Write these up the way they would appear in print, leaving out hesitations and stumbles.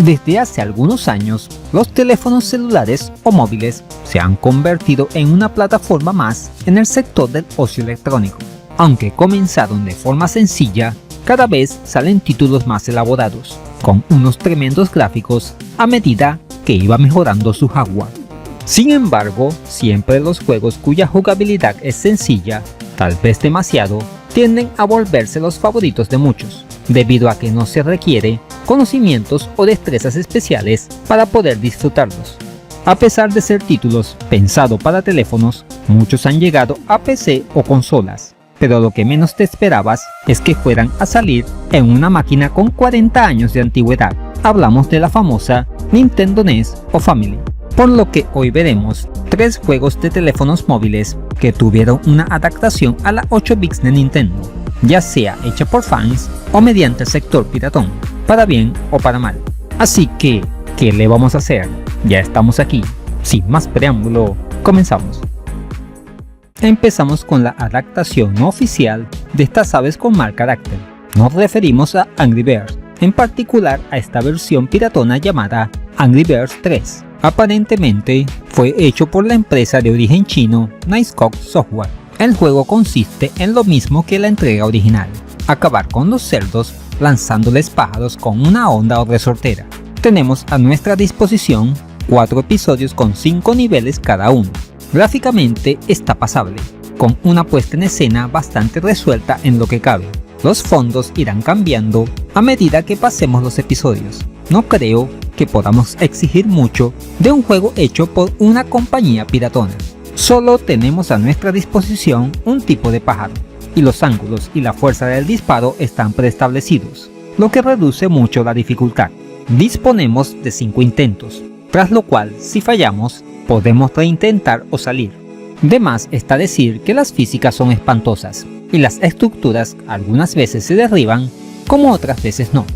Desde hace algunos años, los teléfonos celulares o móviles se han convertido en una plataforma más en el sector del ocio electrónico. Aunque comenzaron de forma sencilla, cada vez salen títulos más elaborados, con unos tremendos gráficos a medida que iba mejorando su hardware. Sin embargo, siempre los juegos cuya jugabilidad es sencilla, tal vez demasiado, tienden a volverse los favoritos de muchos, debido a que no se requiere conocimientos o destrezas especiales para poder disfrutarlos. A pesar de ser títulos pensados para teléfonos, muchos han llegado a PC o consolas, pero lo que menos te esperabas es que fueran a salir en una máquina con 40 años de antigüedad. Hablamos de la famosa Nintendo NES o Family, por lo que hoy veremos 3 juegos de teléfonos móviles que tuvieron una adaptación a la 8 bits de Nintendo, ya sea hecha por fans o mediante el sector piratón, para bien o para mal. Así que, ¿qué le vamos a hacer? Ya estamos aquí. Sin más preámbulo, comenzamos. Empezamos con la adaptación no oficial de estas aves con mal carácter. Nos referimos a Angry Birds, en particular a esta versión piratona llamada Angry Birds 3. Aparentemente fue hecho por la empresa de origen chino Nicecock Software. El juego consiste en lo mismo que la entrega original: acabar con los cerdos lanzándoles pájaros con una onda o resortera. Tenemos a nuestra disposición 4 episodios con 5 niveles cada uno. Gráficamente está pasable, con una puesta en escena bastante resuelta en lo que cabe. Los fondos irán cambiando a medida que pasemos los episodios. No creo que podamos exigir mucho de un juego hecho por una compañía piratona. Solo tenemos a nuestra disposición un tipo de pájaro, y los ángulos y la fuerza del disparo están preestablecidos, lo que reduce mucho la dificultad. Disponemos de 5 intentos, tras lo cual, si fallamos, podemos reintentar o salir. De más está decir que las físicas son espantosas, y las estructuras algunas veces se derriban, como otras veces no.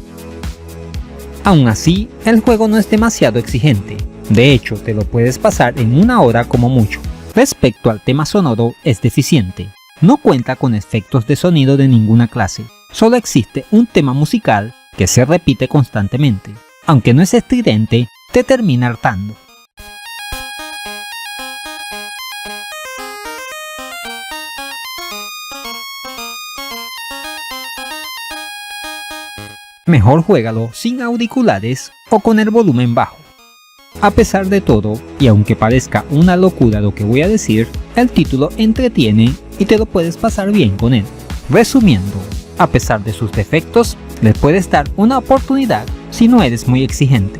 Aún así, el juego no es demasiado exigente, de hecho te lo puedes pasar en 1 hora como mucho. Respecto al tema sonoro, es deficiente. No cuenta con efectos de sonido de ninguna clase, solo existe un tema musical que se repite constantemente. Aunque no es estridente, te termina hartando. Mejor juégalo sin auriculares o con el volumen bajo. A pesar de todo, y aunque parezca una locura lo que voy a decir, el título entretiene y te lo puedes pasar bien con él. Resumiendo, a pesar de sus defectos, le puedes dar una oportunidad si no eres muy exigente.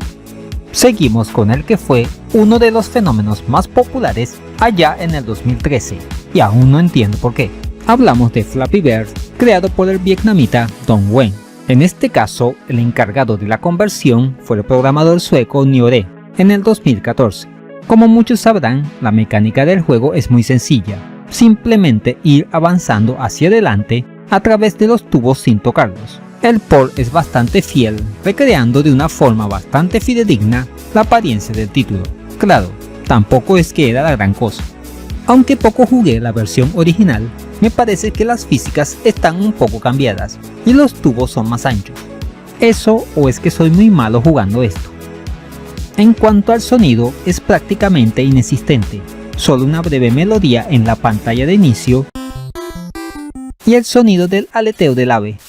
Seguimos con el que fue uno de los fenómenos más populares allá en el 2013, y aún no entiendo por qué. Hablamos de Flappy Bird, creado por el vietnamita Don Nguyen. En este caso, el encargado de la conversión fue el programador sueco Nyore en el 2014. Como muchos sabrán, la mecánica del juego es muy sencilla, simplemente ir avanzando hacia adelante a través de los tubos sin tocarlos. El port es bastante fiel, recreando de una forma bastante fidedigna la apariencia del título. Claro, tampoco es que era la gran cosa. Aunque poco jugué la versión original, me parece que las físicas están un poco cambiadas y los tubos son más anchos. Eso o es que soy muy malo jugando esto. En cuanto al sonido, es prácticamente inexistente, solo una breve melodía en la pantalla de inicio y el sonido del aleteo del ave.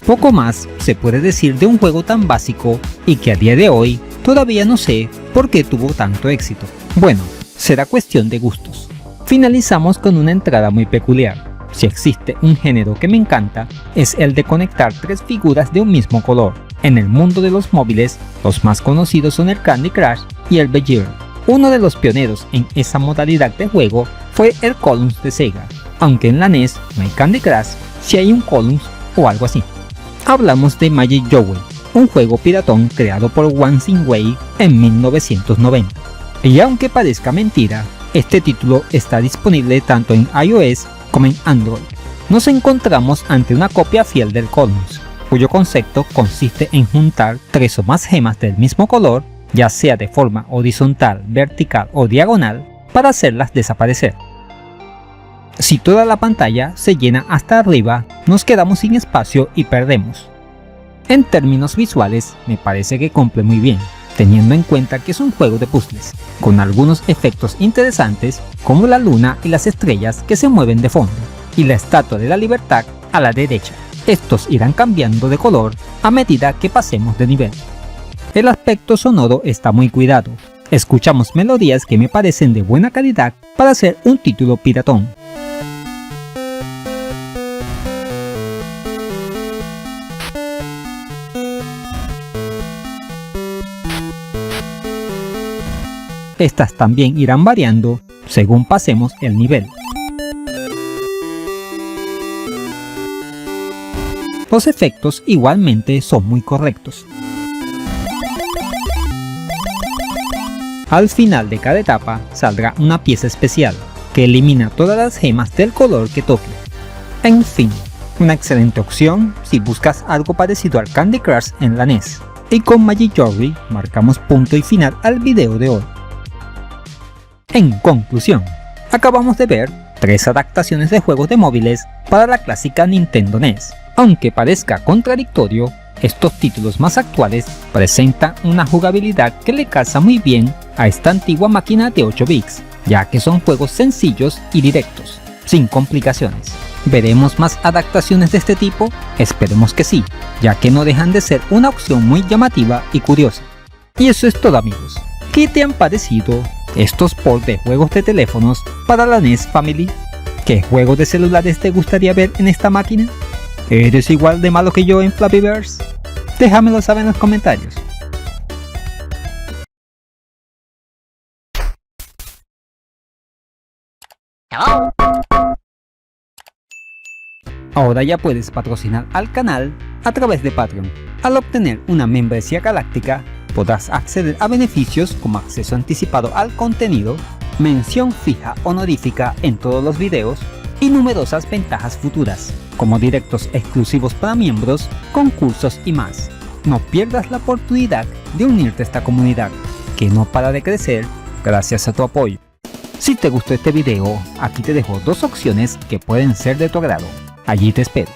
Poco más se puede decir de un juego tan básico y que a día de hoy todavía no sé por qué tuvo tanto éxito. Bueno, será cuestión de gustos. Finalizamos con una entrada muy peculiar. Si existe un género que me encanta, es el de conectar 3 figuras de un mismo color. En el mundo de los móviles, los más conocidos son el Candy Crush y el Bejeweled. Uno de los pioneros en esa modalidad de juego fue el Columns de Sega, aunque en la NES no hay Candy Crush, si hay un Columns o algo así. Hablamos de Magic Joey, un juego piratón creado por Wang Xingwei en 1990. Y aunque parezca mentira, este título está disponible tanto en iOS como en Android. Nos encontramos ante una copia fiel del Columns, cuyo concepto consiste en juntar 3 o más gemas del mismo color, ya sea de forma horizontal, vertical o diagonal, para hacerlas desaparecer. Si toda la pantalla se llena hasta arriba, nos quedamos sin espacio y perdemos. En términos visuales, me parece que cumple muy bien, teniendo en cuenta que es un juego de puzzles, con algunos efectos interesantes como la luna y las estrellas que se mueven de fondo, y la Estatua de la Libertad a la derecha. Estos irán cambiando de color a medida que pasemos de nivel. El aspecto sonoro está muy cuidado, escuchamos melodías que me parecen de buena calidad para ser un título piratón. Estas también irán variando según pasemos el nivel. Los efectos igualmente son muy correctos. Al final de cada etapa saldrá una pieza especial que elimina todas las gemas del color que toque. En fin, una excelente opción si buscas algo parecido al Candy Crush en la NES. Y con Magic Journey marcamos punto y final al video de hoy. En conclusión, acabamos de ver 3 adaptaciones de juegos de móviles para la clásica Nintendo NES. Aunque parezca contradictorio, estos títulos más actuales presentan una jugabilidad que le calza muy bien a esta antigua máquina de 8 bits, ya que son juegos sencillos y directos, sin complicaciones. ¿Veremos más adaptaciones de este tipo? Esperemos que sí, ya que no dejan de ser una opción muy llamativa y curiosa. Y eso es todo, amigos. ¿Qué te han parecido estos ports de juegos de teléfonos para la NES Family? ¿Qué juegos de celulares te gustaría ver en esta máquina? ¿Eres igual de malo que yo en Flappy Birds? Déjamelo saber en los comentarios. Ahora ya puedes patrocinar al canal a través de Patreon. Al obtener una membresía galáctica, podrás acceder a beneficios como acceso anticipado al contenido, mención fija honorífica en todos los videos y numerosas ventajas futuras, como directos exclusivos para miembros, concursos y más. No pierdas la oportunidad de unirte a esta comunidad, que no para de crecer gracias a tu apoyo. Si te gustó este video, aquí te dejo 2 opciones que pueden ser de tu agrado. Allí te espero.